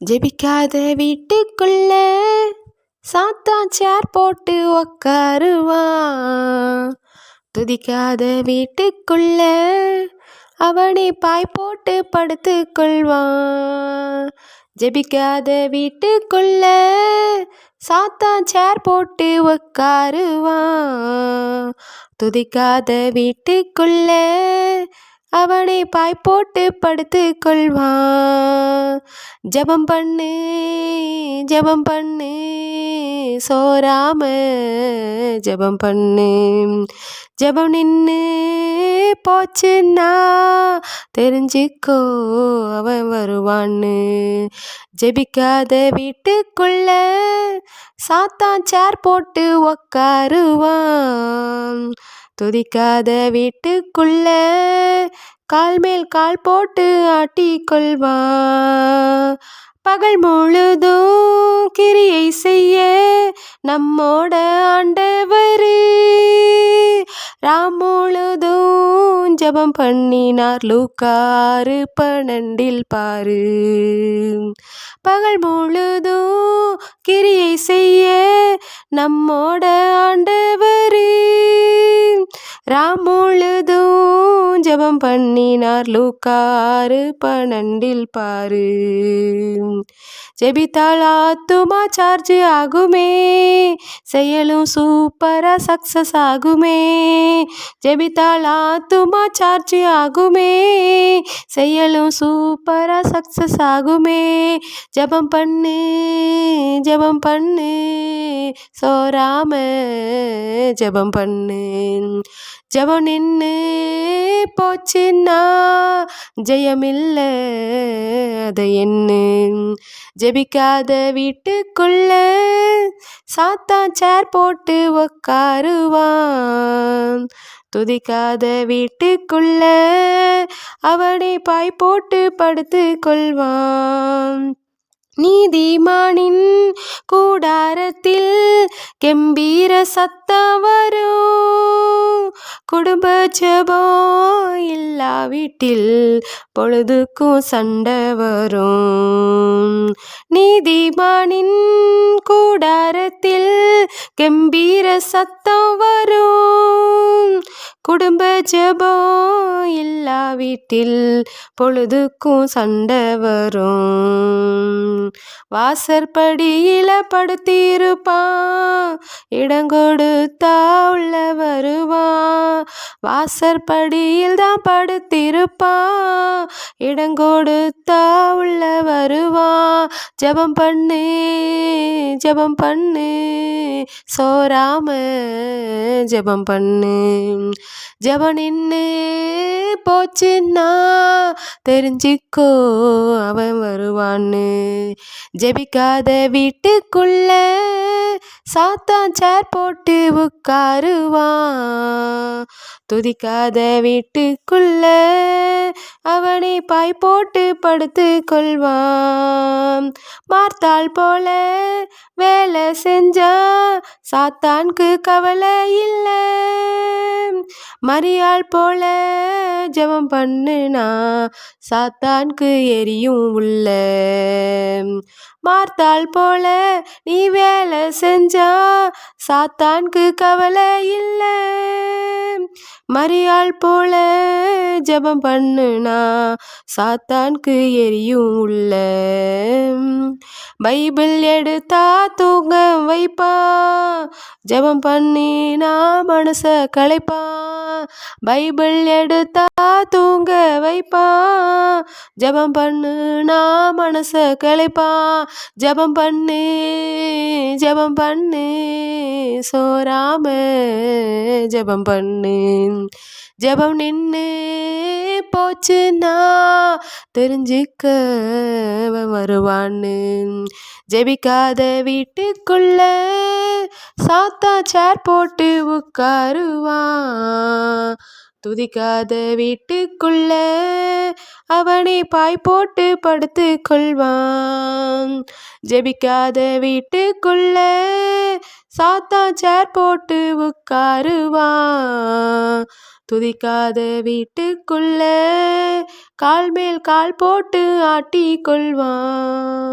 ஜெபிக்காத வீட்டுக்குள்ள சாத்தான் சேர் போட்டு உக்காருவான். துதிக்காத வீட்டுக்குள்ள அவனே பாய் போட்டு படுத்து கொள்வான். ஜெபிக்காத வீட்டுக்குள்ள சாத்தான் சேர் போட்டு உக்காருவான். துதிக்காத வீட்டுக்குள்ள அவனை பாய் போட்டு படுத்து கொள்வான். ஜெபம் பண்ணு ஜெபம் பண்ணு சோராம ஜெபம் பண்ணு. ஜெபம் நின்று போச்சுன்னா தெரிஞ்சுக்கோ அவன் வருவான்னு. ஜெபிக்காத வீட்டுக்குள்ள சாத்தான் சேர் போட்டு உக்காருவான். துதிக்காத வீட்டுக்குள்ள கால் மேல் கால் போட்டு ஆட்டிக்கொள்வான். பகல் முழுதும் கிரியை செய்ய நம்மோட ஆண்டவரு முழுதும் ஜெபம் பண்ணினார். லூக்கா 6:12 பாரு. பகல் முழுதும் கிரியை செய்ய நம்மோட ஆண்டவரு முழுதும் ஜெபம் பண்ணினார். லூக்கா 6:12 பாரு. ஜெபித்தால் ஆத்துமா சார்ஜ் ஆகுமே, செயலும் சூப்பரா சக்சஸ் ஆகுமே. ஜெபித்தால் ஆத்துமா சார்ஜ் ஆகுமே, செயலும் சூப்பரா சக்சஸ் ஆகுமே. ஜெபம் பண்ணு ஜெபம் பண்ணு சோராம ஜெபம் பண்ணு. ஜெபம் நின்று போச்சுன்னா ஜெயமில்ல அதை எண்ணு. ஜெபிக்காத வீட்டுக்குள்ள சாத்தான் சேர் போட்டு உக்காருவான். துதிக்காத வீட்டுக்குள்ள அவனை பாய் போட்டு படுத்து கொள்வான். நீதிமானின் கூடாரத்தில் கெம்பீர சத்தம் வரும். குடும்ப ஜெபம் இல்லா வீட்டில் பொழுதுக்கும் சண்டை வரும். நீதிமானின் கூடாரத்தில் கெம்பீர சத்தம் வரும். குடும்ப ஜெபம் இல்லா வீட்டில் பொழுதுக்கும் சண்டை வரும். வாசற்படியில படுத்திருப்பான், இடங்கொடுத்தா உள்ள வருவான். வாசற்படியில் தான் படுத்திருப்பான், இடங்கொடுத்தா உள்ள வருவான். ஜெபம் பண்ணு ஜெபம் பண்ணு சோராம ஜெபம் பண்ணு. ஜெபம் நின்று போச்சுன்னா தெரிஞ்சுக்கோ அவன் வருவான்னு. ஜெபிக்காத வீட்டுக்குள்ள சாத்தான் சேர் போட்டு உக்காருவான். துதிக்காத வீட்டுக்குள்ள அவனை பாய் போட்டு படுத்து கொள்வான். மார்த்தாள் போல வேலை செஞ்சா சாத்தான்க்கு கவலை இல்லை. மரியாள் போல ஜெபம் பண்ணுனா சாத்தான்க்கு எரியும் உள்ள. மார்த்தாள் போல நீ வேலை செஞ்சா சாத்தான்க்கு கவலை இல்லை. மரியாள் போல ஜெபம் பண்ணுனா சாத்தான்க்கு எரியும் உள்ள. பைபிள் எடுத்தா தூங்க வைப்பான், ஜெபம் பண்ணினா மனச களைப்பான். பைபிள் எடுத்தா தூங்க வைப்பான், ஜெபம் பண்ணுனா மனச களைப்பான். ஜெபம் பண்ணு ஜெபம் பண்ணு சோராம ஜெபம் பண்ணு. ஜெபம் நின்று போச்சுன்னா தெரிஞ்சுக்க வருவான்னு. ஜெபிக்காத வீட்டுக்குள்ள சாத்தான் சேர் போட்டு உக்காருவான். துதிக்காத வீட்டுக்குள்ள அவனை பாய் போட்டு படுத்து கொள்வான். ஜெபிக்காத வீட்டுக்குள்ள சாத்தான் சேர் போட்டு உக்காருவான். துதிக்காத வீட்டுக்குள்ள கால் மேல் கால் போட்டு ஆட்டிக்கொள்வான்.